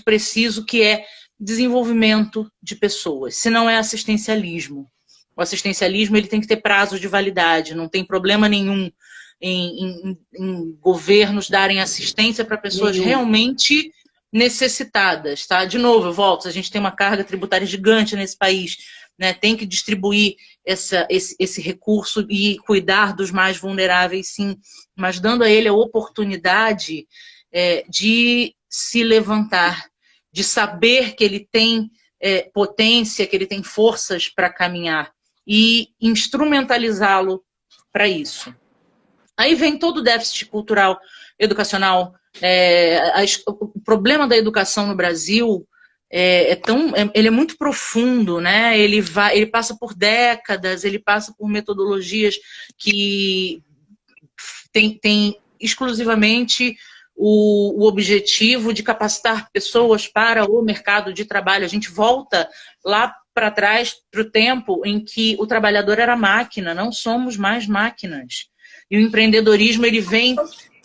preciso, que é desenvolvimento de pessoas. Se não é assistencialismo. O assistencialismo ele tem que ter prazo de validade, não tem problema nenhum em governos darem assistência para pessoas realmente necessitadas, tá? De novo, eu volto, a gente tem uma carga tributária gigante nesse país, né? Tem que distribuir esse recurso e cuidar dos mais vulneráveis, sim, mas dando a ele a oportunidade de se levantar, de saber que ele tem potência, que ele tem forças para caminhar e instrumentalizá-lo para isso. Aí vem todo o déficit cultural, educacional. O problema da educação no Brasil ele é muito profundo, né? Ele passa por décadas, ele passa por metodologias que tem exclusivamente o objetivo de capacitar pessoas para o mercado de trabalho. A gente volta lá para trás, para o tempo em que o trabalhador era máquina, não somos mais máquinas. E o empreendedorismo ele vem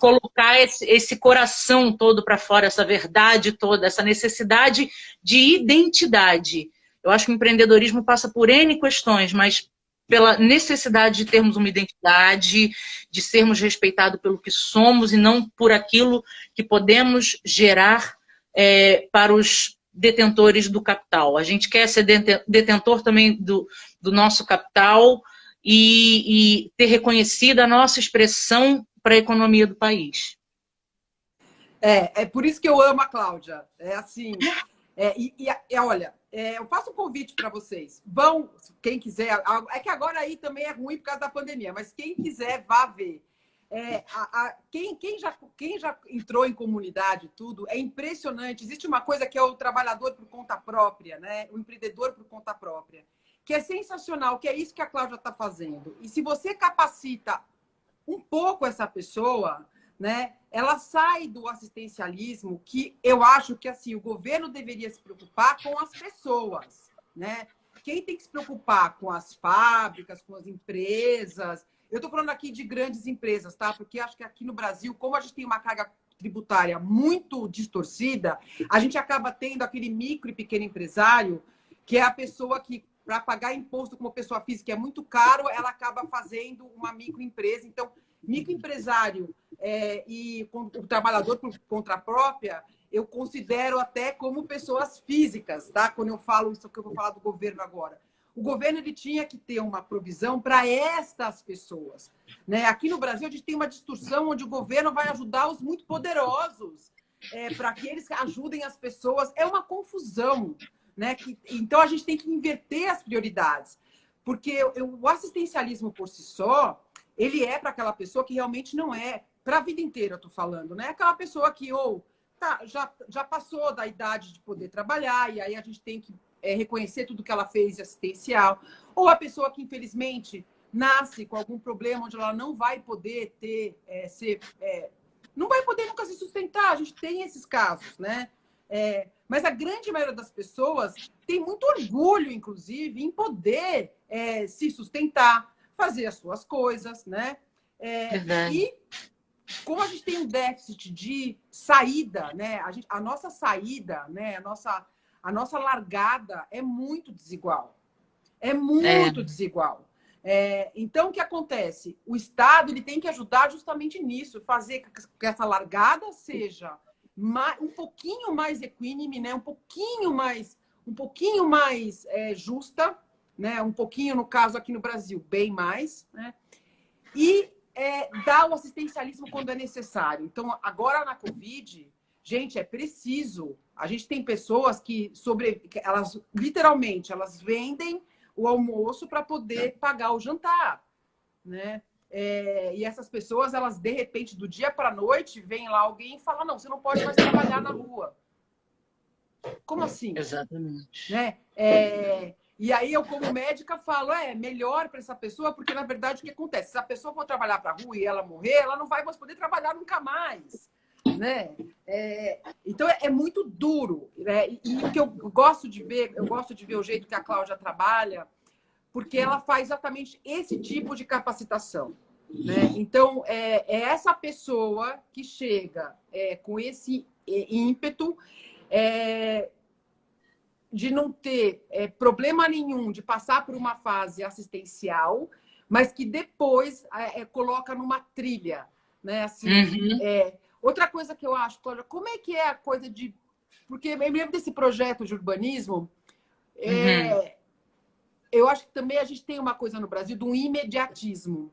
colocar esse coração todo para fora, essa verdade toda, essa necessidade de identidade. Eu acho que o empreendedorismo passa por N questões, mas pela necessidade de termos uma identidade, de sermos respeitados pelo que somos e não por aquilo que podemos gerar para os detentores do capital. A gente quer ser detentor também do nosso capital e ter reconhecida a nossa expressão para a economia do país. É por isso que eu amo a Cláudia. É assim. Olha, eu faço um convite para vocês. Vão, quem quiser. É que agora aí também é ruim por causa da pandemia, mas quem quiser, vá ver. Quem já entrou em comunidade, tudo, é impressionante. Existe uma coisa que é o trabalhador por conta própria, né? O empreendedor por conta própria, que é sensacional, que é isso que a Cláudia está fazendo. E se você capacita um pouco essa pessoa, né, ela sai do assistencialismo, que eu acho que assim, o governo deveria se preocupar com as pessoas, né? Quem tem que se preocupar com as fábricas, com as empresas. Eu estou falando aqui de grandes empresas, tá? Porque acho que aqui no Brasil, como a gente tem uma carga tributária muito distorcida, a gente acaba tendo aquele micro e pequeno empresário, que é a pessoa que, para pagar imposto como pessoa física é muito caro, ela acaba fazendo uma microempresa. Então, microempresário e o trabalhador por conta própria, eu considero até como pessoas físicas, tá? Quando eu falo isso que eu vou falar do governo agora. O governo ele tinha que ter uma provisão para estas pessoas, né? Aqui no Brasil, a gente tem uma distorção onde o governo vai ajudar os muito poderosos para que eles ajudem as pessoas. É uma confusão, né? Então, a gente tem que inverter as prioridades, porque o assistencialismo por si só, ele é para aquela pessoa que realmente não é, para a vida inteira, eu estou falando, né? Aquela pessoa que já passou da idade de poder trabalhar, e aí a gente tem que reconhecer tudo que ela fez de assistencial, ou a pessoa que, infelizmente, nasce com algum problema onde ela não vai poder não vai poder nunca se sustentar. A gente tem esses casos, né? Mas a grande maioria das pessoas tem muito orgulho, inclusive, em poder se sustentar, fazer as suas coisas, né? E como a gente tem um déficit de saída, né? A nossa saída, né? A nossa largada é muito desigual. É muito desigual. Então, o que acontece? O Estado ele tem que ajudar justamente nisso, fazer que essa largada seja um pouquinho mais equínime, né? um pouquinho mais justa, né? Um pouquinho, no caso aqui no Brasil, bem mais, né? e dar o assistencialismo quando é necessário. Então, agora na Covid, gente, é preciso. A gente tem pessoas que elas literalmente elas vendem o almoço para poder pagar o jantar, né? E essas pessoas, elas de repente, do dia para a noite, vem lá alguém e fala: não, você não pode mais trabalhar na rua. Como assim? Exatamente. Né? E aí eu, como médica, falo, melhor para essa pessoa, porque, na verdade, o que acontece? Se a pessoa for trabalhar para a rua e ela morrer, ela não vai mais poder trabalhar nunca mais. Né? Então, é muito duro. Né? E o que eu gosto de ver o jeito que a Cláudia trabalha, porque ela faz exatamente esse tipo de capacitação. Né? Então, é essa pessoa que chega com esse ímpeto de não ter problema nenhum de passar por uma fase assistencial, mas que depois coloca numa trilha. Né? Assim, outra coisa que eu acho, Cláudia, como é que é a coisa de... Porque eu me lembro desse projeto de urbanismo, eu acho que também a gente tem uma coisa no Brasil de um imediatismo.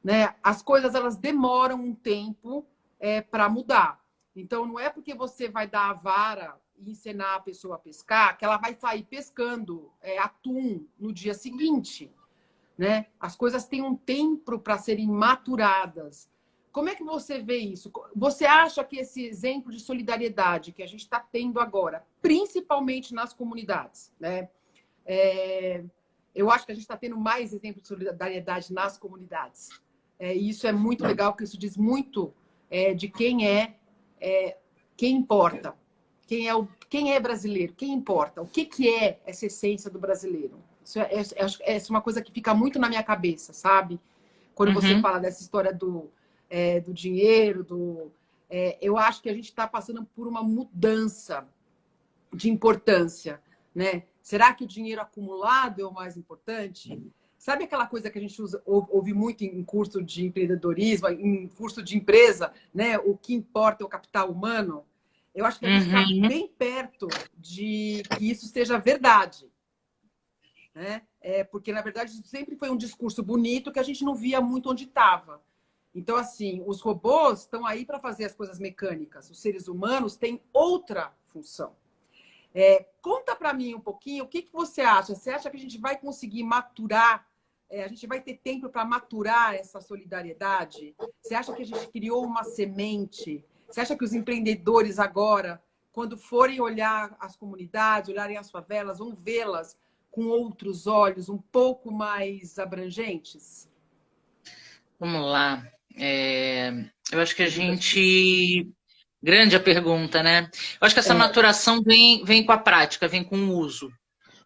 Né? As coisas elas demoram um tempo para mudar. Então, não é porque você vai dar a vara e ensinar a pessoa a pescar que ela vai sair pescando atum no dia seguinte. Né? As coisas têm um tempo para serem maturadas. Como é que você vê isso? Você acha que esse exemplo de solidariedade que a gente está tendo agora, principalmente nas comunidades, né? Eu acho que a gente está tendo mais exemplos de solidariedade nas comunidades. E isso é muito legal, porque isso diz muito de quem quem importa. Quem é brasileiro? Quem importa? O que é essa essência do brasileiro? Isso é uma coisa que fica muito na minha cabeça, sabe? Quando você fala dessa história do dinheiro, eu acho que a gente está passando por uma mudança de importância, né? Será que o dinheiro acumulado é o mais importante? Sabe aquela coisa que a gente ouve muito em curso de empreendedorismo, em curso de empresa, né? O que importa é o capital humano? Eu acho que a gente está bem perto de que isso seja verdade. Né? Porque, na verdade, isso sempre foi um discurso bonito que a gente não via muito onde estava. Então, assim, os robôs estão aí para fazer as coisas mecânicas. Os seres humanos têm outra função. Conta para mim um pouquinho, o que você acha? Você acha que a gente vai conseguir maturar, a gente vai ter tempo para maturar essa solidariedade? Você acha que a gente criou uma semente? Você acha que os empreendedores agora, quando forem olhar as comunidades, olharem as favelas, vão vê-las com outros olhos, um pouco mais abrangentes? Vamos lá. Eu acho que a gente... Grande a pergunta, né? Eu acho que essa maturação vem com a prática, vem com o uso.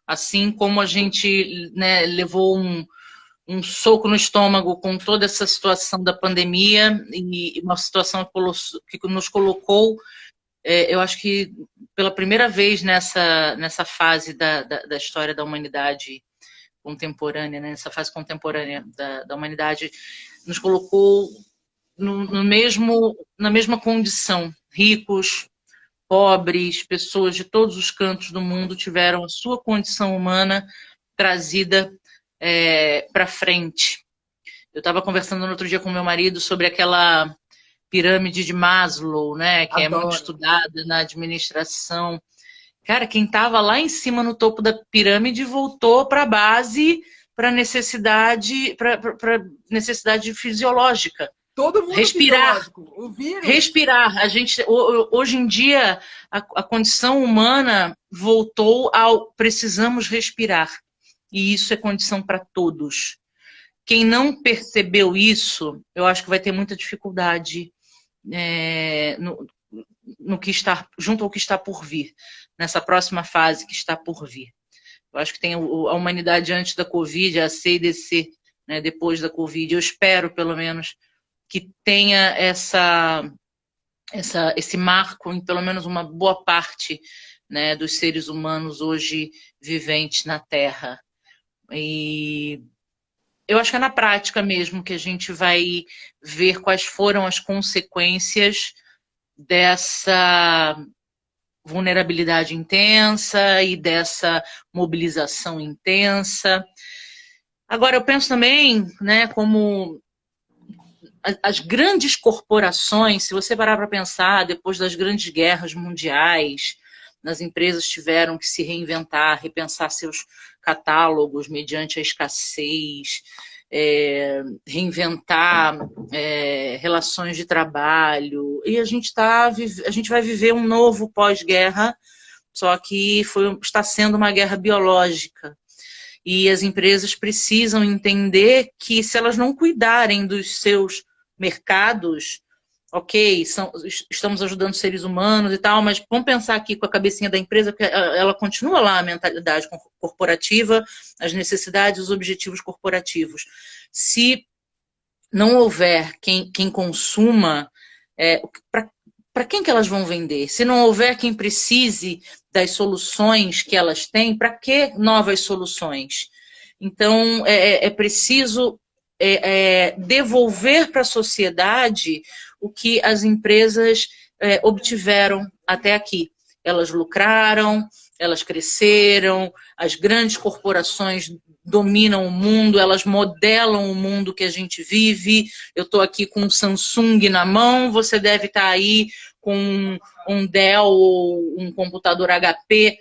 Assim como a gente, né, levou um soco no estômago com toda essa situação da pandemia e uma situação que nos colocou, eu acho que pela primeira vez nessa fase da história da humanidade contemporânea, né, nessa fase contemporânea da humanidade, nos colocou na mesma condição. Ricos, pobres, pessoas de todos os cantos do mundo tiveram a sua condição humana trazida para frente. Eu estava conversando no outro dia com meu marido sobre aquela pirâmide de Maslow, né, que Adoro. É muito estudada na administração. Cara, quem estava lá em cima no topo da pirâmide voltou para a base para necessidade fisiológica. Todo mundo Respirar. fisiológico. O vírus. Respirar. Hoje em dia, a condição humana voltou ao precisamos respirar. E isso é condição para todos. Quem não percebeu isso, eu acho que vai ter muita dificuldade no que está, junto ao que está por vir, nessa próxima fase que está por vir. Eu acho que tem a humanidade antes da Covid, a CDC, né, depois da Covid. Eu espero, pelo menos, que tenha esse marco em pelo menos uma boa parte, né, dos seres humanos hoje viventes na Terra. E eu acho que é na prática mesmo que a gente vai ver quais foram as consequências dessa vulnerabilidade intensa e dessa mobilização intensa. Agora, eu penso também, né, como as grandes corporações, se você parar para pensar, depois das grandes guerras mundiais, as empresas tiveram que se reinventar, repensar seus catálogos mediante a escassez, reinventar relações de trabalho. E a gente vai viver um novo pós-guerra, só que está sendo uma guerra biológica. E as empresas precisam entender que se elas não cuidarem dos seus mercados, ok, estamos ajudando seres humanos e tal, mas vamos pensar aqui com a cabecinha da empresa, que ela continua lá a mentalidade corporativa, as necessidades, os objetivos corporativos. Se não houver quem consuma, para quem que elas vão vender? Se não houver quem precise das soluções que elas têm, para que novas soluções? Então, é preciso devolver para a sociedade o que as empresas obtiveram até aqui. Elas lucraram, elas cresceram, as grandes corporações dominam o mundo, elas modelam o mundo que a gente vive. Eu estou aqui com um Samsung na mão, você deve estar aí com um Dell ou um computador HP,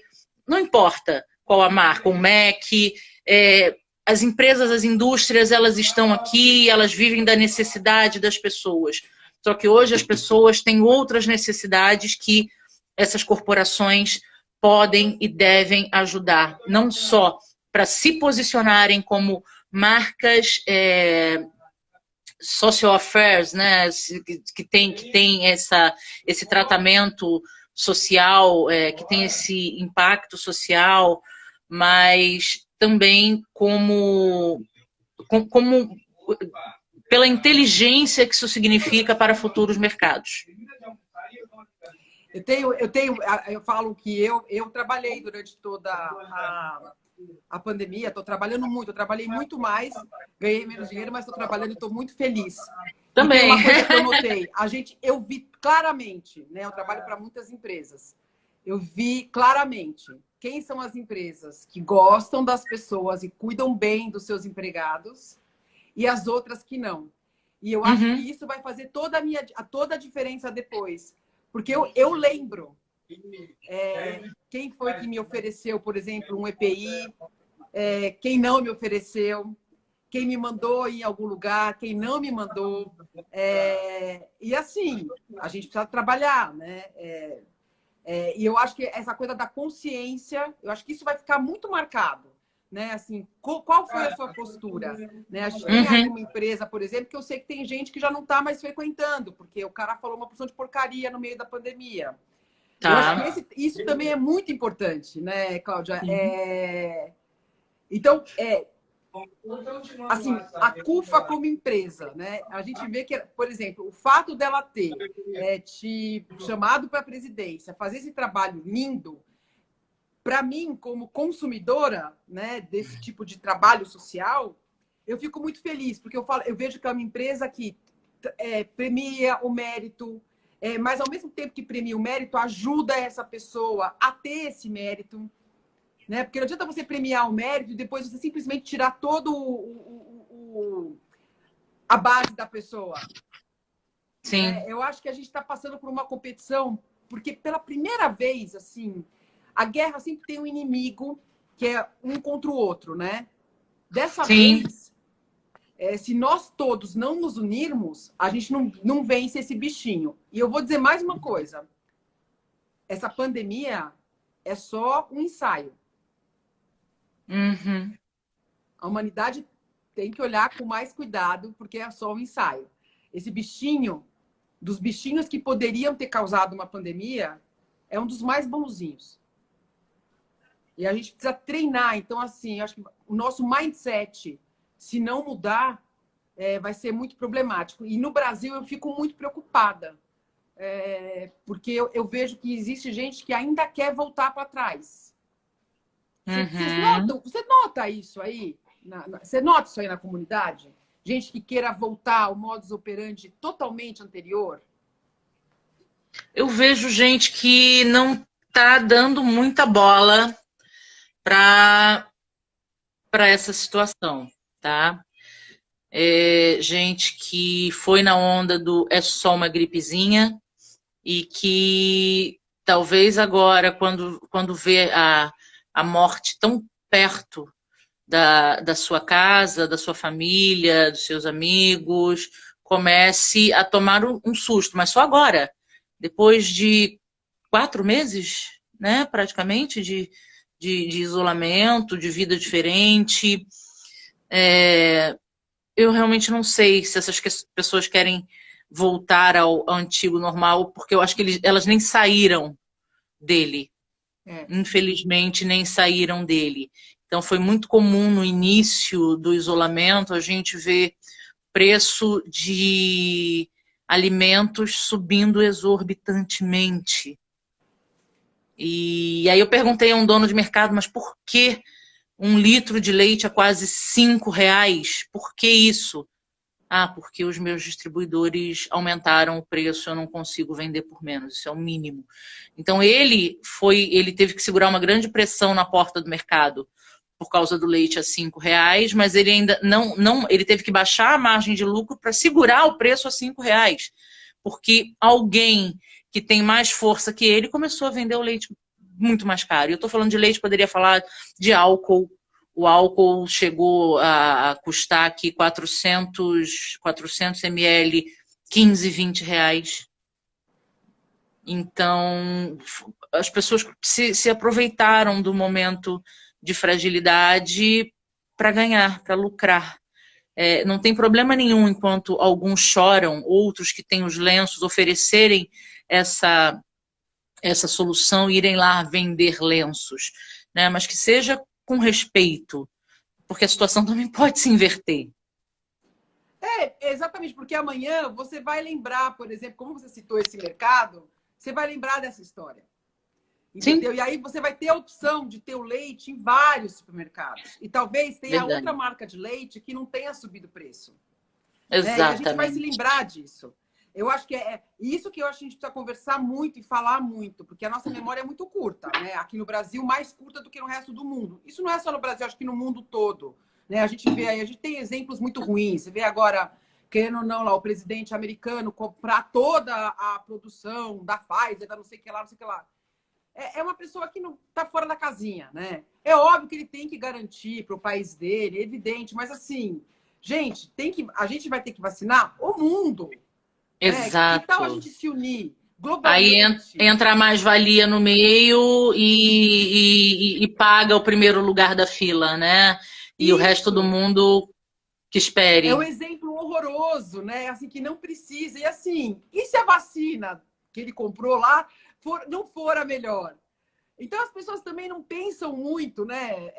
não importa qual a marca, um Mac. As empresas, as indústrias, elas estão aqui, elas vivem da necessidade das pessoas. Só que hoje as pessoas têm outras necessidades que essas corporações podem e devem ajudar, não só para se posicionarem como marcas social affairs, né, que tem esse tratamento social, que tem esse impacto social, mas também como pela inteligência que isso significa para futuros mercados. Eu falo que eu trabalhei durante toda a pandemia, estou trabalhando muito, eu trabalhei muito mais, ganhei menos dinheiro, mas estou trabalhando e estou muito feliz. Também. E tem uma coisa que eu notei, eu vi claramente, né? Eu trabalho para muitas empresas, eu vi claramente quem são as empresas que gostam das pessoas e cuidam bem dos seus empregados e as outras que não. E eu acho que isso vai fazer toda a diferença depois. Porque eu lembro quem foi que me ofereceu, por exemplo, um EPI, quem não me ofereceu, quem me mandou em algum lugar, quem não me mandou. E assim, a gente precisa trabalhar, né? E eu acho que essa coisa da consciência, eu acho que isso vai ficar muito marcado. Né? Assim, qual foi a sua postura? Né? A gente tem aí uma empresa, por exemplo, que eu sei que tem gente que já não está mais frequentando, porque o cara falou uma porção de porcaria no meio da pandemia. Tá. Eu acho que isso também é muito importante, né, Cláudia? Então, assim, a CUFA como empresa, né? A gente vê que, por exemplo, o fato dela ter te chamado para a presidência, fazer esse trabalho lindo, para mim, como consumidora, né, desse tipo de trabalho social, eu fico muito feliz, porque eu vejo que é uma empresa que premia o mérito, mas, ao mesmo tempo que premia o mérito, ajuda essa pessoa a ter esse mérito. Né? Porque não adianta você premiar o mérito e depois você simplesmente tirar todo a base da pessoa. Sim. Eu acho que a gente está passando por uma competição, porque pela primeira vez, assim, a guerra sempre tem um inimigo que é um contra o outro, né? Dessa vez, se nós todos não nos unirmos, a gente não vence esse bichinho. E eu vou dizer mais uma coisa. Essa pandemia é só um ensaio. A humanidade tem que olhar com mais cuidado, porque é só um ensaio. Esse bichinho, dos bichinhos que poderiam ter causado uma pandemia, é um dos mais bonzinhos. E a gente precisa treinar. Então, assim, eu acho que o nosso mindset, se não mudar, vai ser muito problemático. E no Brasil eu fico muito preocupada. Porque eu vejo que existe gente que ainda quer voltar para trás. Você nota isso aí? Você nota isso aí na comunidade? Gente que queira voltar ao modus operandi totalmente anterior? Eu vejo gente que não está dando muita bola para essa situação, tá? gente que foi na onda do é só uma gripezinha e que talvez agora, quando vê a morte tão perto da sua casa, da sua família, dos seus amigos, comece a tomar um susto, mas só agora, depois de 4 meses, né, praticamente, de isolamento, de vida diferente. Eu realmente não sei se essas pessoas querem voltar ao antigo normal, porque eu acho que elas nem saíram dele. Infelizmente, nem saíram dele. Então, foi muito comum no início do isolamento a gente ver preço de alimentos subindo exorbitantemente. E aí eu perguntei a um dono de mercado, mas por que 1 litro de leite a quase R$ 5? Por que isso? Ah, porque os meus distribuidores aumentaram o preço, eu não consigo vender por menos, isso é o mínimo. Então ele teve que segurar uma grande pressão na porta do mercado por causa do leite a R$ 5, mas ele ainda ele teve que baixar a margem de lucro para segurar o preço a R$ 5, porque alguém que tem mais força que ele começou a vender o leite muito mais caro. Eu estou falando de leite, poderia falar de álcool. O álcool chegou a custar aqui 400 ml, 15, R$ 20. Então, as pessoas se aproveitaram do momento de fragilidade para ganhar, para lucrar. Não tem problema nenhum enquanto alguns choram, outros que têm os lenços oferecerem essa solução, irem lá vender lenços, né? Mas que seja com respeito, porque a situação também pode se inverter. Exatamente, porque amanhã você vai lembrar, por exemplo, como você citou esse mercado, você vai lembrar dessa história. Entendeu? Sim. E aí você vai ter a opção de ter o leite em vários supermercados. E talvez tenha outra marca de leite que não tenha subido o preço. Exatamente. Né? E a gente vai se lembrar disso. Eu acho que é isso que eu acho que a gente precisa conversar muito e falar muito, porque a nossa memória é muito curta, né? Aqui no Brasil, mais curta do que no resto do mundo. Isso não é só no Brasil, acho que no mundo todo. Né? A gente vê aí, a gente tem exemplos muito ruins. Você vê agora, querendo ou não, lá, o presidente americano comprar toda a produção da Pfizer, da não sei o que lá, não sei o que lá. É uma pessoa que não está fora da casinha, né? É óbvio que ele tem que garantir para o país dele, é evidente, mas assim, gente, a gente vai ter que vacinar o mundo. Exato. Que tal a gente se unir globalmente? Aí entra a mais-valia no meio e paga o primeiro lugar da fila, né? E isso. O resto do mundo que espere. É um exemplo horroroso, né? Assim, que não precisa. E assim, e se a vacina que ele comprou lá não for a melhor? Então as pessoas também não pensam muito, né?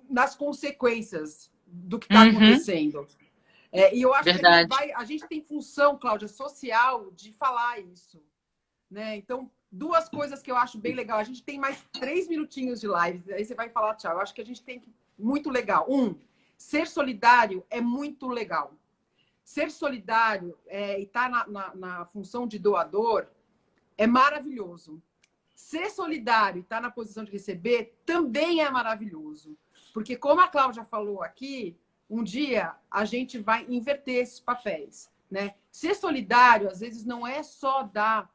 Nas consequências do que está acontecendo. E eu acho Verdade. que a gente tem função, Cláudia, social, de falar isso. Né? Então, 2 coisas que eu acho bem legal. A gente tem mais 3 minutinhos de live, aí você vai falar tchau. Eu acho que a gente tem muito legal. Ser solidário é muito legal. Ser solidário e estar na função de doador é maravilhoso. Ser solidário e estar na posição de receber também é maravilhoso. Porque, como a Cláudia falou aqui, um dia a gente vai inverter esses papéis, né? Ser solidário, às vezes, não é só dar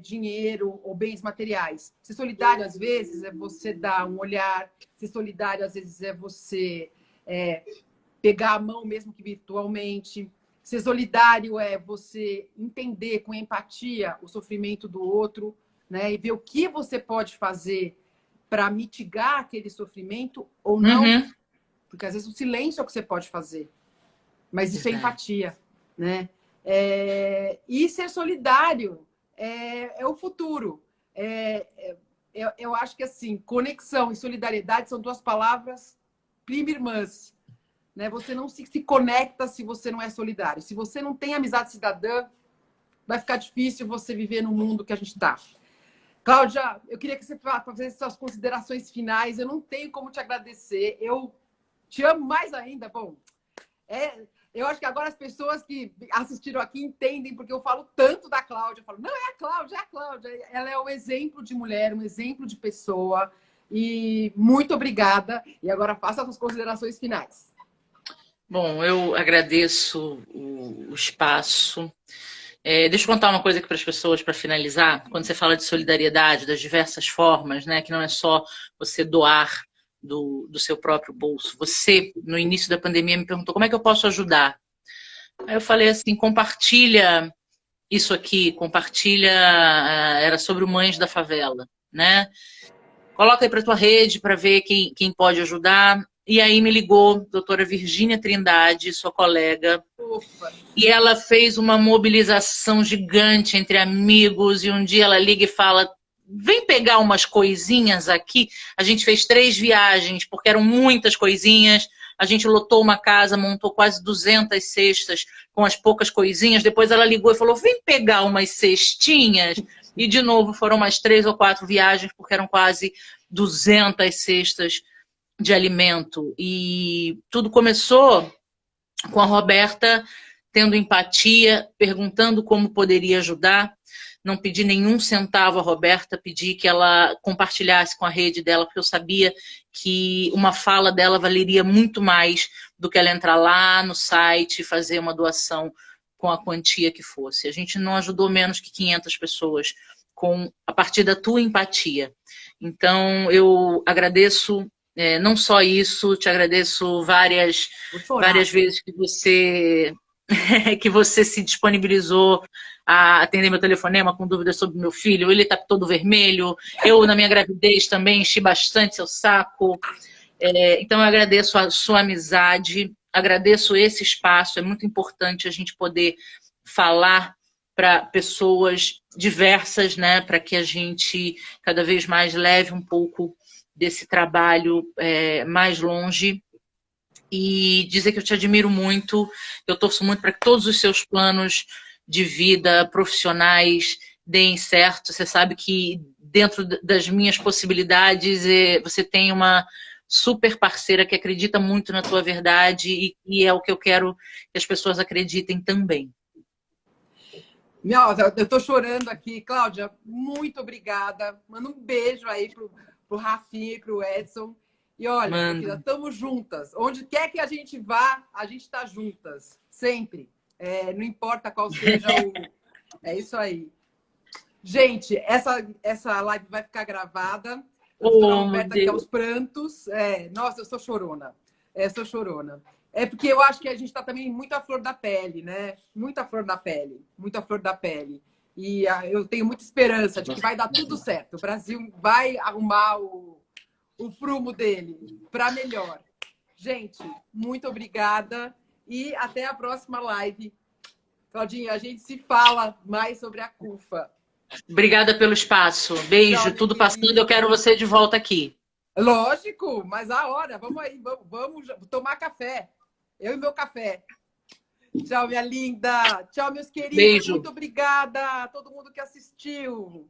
dinheiro ou bens materiais. Ser solidário, às vezes, é você dar um olhar. Ser solidário, às vezes, é você pegar a mão, mesmo que virtualmente. Ser solidário é você entender com empatia o sofrimento do outro, né? E ver o que você pode fazer para mitigar aquele sofrimento ou não. Porque às vezes o silêncio é o que você pode fazer. Mas isso é empatia, né? E ser solidário é o futuro. Eu acho que assim, conexão e solidariedade são 2 palavras prima irmãs. Né? Você não se conecta se você não é solidário. Se você não tem amizade cidadã, vai ficar difícil você viver no mundo que a gente está. Cláudia, eu queria que você fizesse suas considerações finais. Eu não tenho como te agradecer. Eu te amo mais ainda. Bom, eu acho que agora as pessoas que assistiram aqui entendem porque eu falo tanto da Cláudia. Eu falo, não, é a Cláudia, é a Cláudia. Ela é um exemplo de mulher, um exemplo de pessoa. E muito obrigada. E agora faça as suas considerações finais. Bom, eu agradeço o espaço. Deixa eu contar uma coisa aqui para as pessoas para finalizar. Quando você fala de solidariedade, das diversas formas, né, que não é só você doar do seu próprio bolso. Você, no início da pandemia, me perguntou como é que eu posso ajudar. Aí eu falei assim, compartilha isso aqui, compartilha, era sobre o Mães da Favela, né? Coloca aí para tua rede para ver quem pode ajudar. E aí me ligou a doutora Virgínia Trindade, sua colega, Ufa. e ela fez uma mobilização gigante entre amigos, e um dia ela liga e fala, vem pegar umas coisinhas aqui. A gente fez 3 viagens, porque eram muitas coisinhas. A gente lotou uma casa, montou quase 200 cestas com as poucas coisinhas. Depois ela ligou e falou, vem pegar umas cestinhas. E de novo foram mais 3 ou 4 viagens, porque eram quase 200 cestas de alimento. E tudo começou com a Roberta tendo empatia, perguntando como poderia ajudar. Não pedi nenhum centavo à Roberta, pedi que ela compartilhasse com a rede dela, porque eu sabia que uma fala dela valeria muito mais do que ela entrar lá no site e fazer uma doação com a quantia que fosse. A gente não ajudou menos que 500 pessoas a partir da tua empatia. Então, eu agradeço não só isso, te agradeço várias vezes que você se disponibilizou a atender meu telefonema com dúvidas sobre meu filho. Ele está todo vermelho. Eu, na minha gravidez, também enchi bastante seu saco. Então, eu agradeço a sua amizade, agradeço esse espaço. É muito importante a gente poder falar para pessoas diversas, né? Para que a gente cada vez mais leve um pouco desse trabalho mais longe. E dizer que eu te admiro muito, eu torço muito para que todos os seus planos de vida profissionais deem certo. Você sabe que dentro das minhas possibilidades, você tem uma super parceira que acredita muito na tua verdade e é o que eu quero que as pessoas acreditem também. Eu tô chorando aqui. Cláudia, muito obrigada. Manda um beijo aí pro Rafinha e pro Edson. E olha, estamos juntas. Onde quer que a gente vá, a gente está juntas. Sempre. Não importa qual seja o... É isso aí. Gente, essa live vai ficar gravada. A Roberta aqui aos prantos. Nossa, eu sou chorona. Sou chorona. É porque eu acho que a gente está também muito à flor da pele, né? Muita flor da pele. Muita flor da pele. E eu tenho muita esperança de que vai dar tudo certo. O Brasil vai arrumar o prumo dele para melhor. Gente, muito obrigada e até a próxima live. Claudinha, a gente se fala mais sobre a CUFA. Obrigada pelo espaço. Beijo, tchau, tudo passando. Eu quero você de volta aqui. Lógico, mas a hora. Vamos aí, vamos tomar café. Eu e meu café. Tchau, minha linda. Tchau, meus queridos. Beijo. Muito obrigada a todo mundo que assistiu.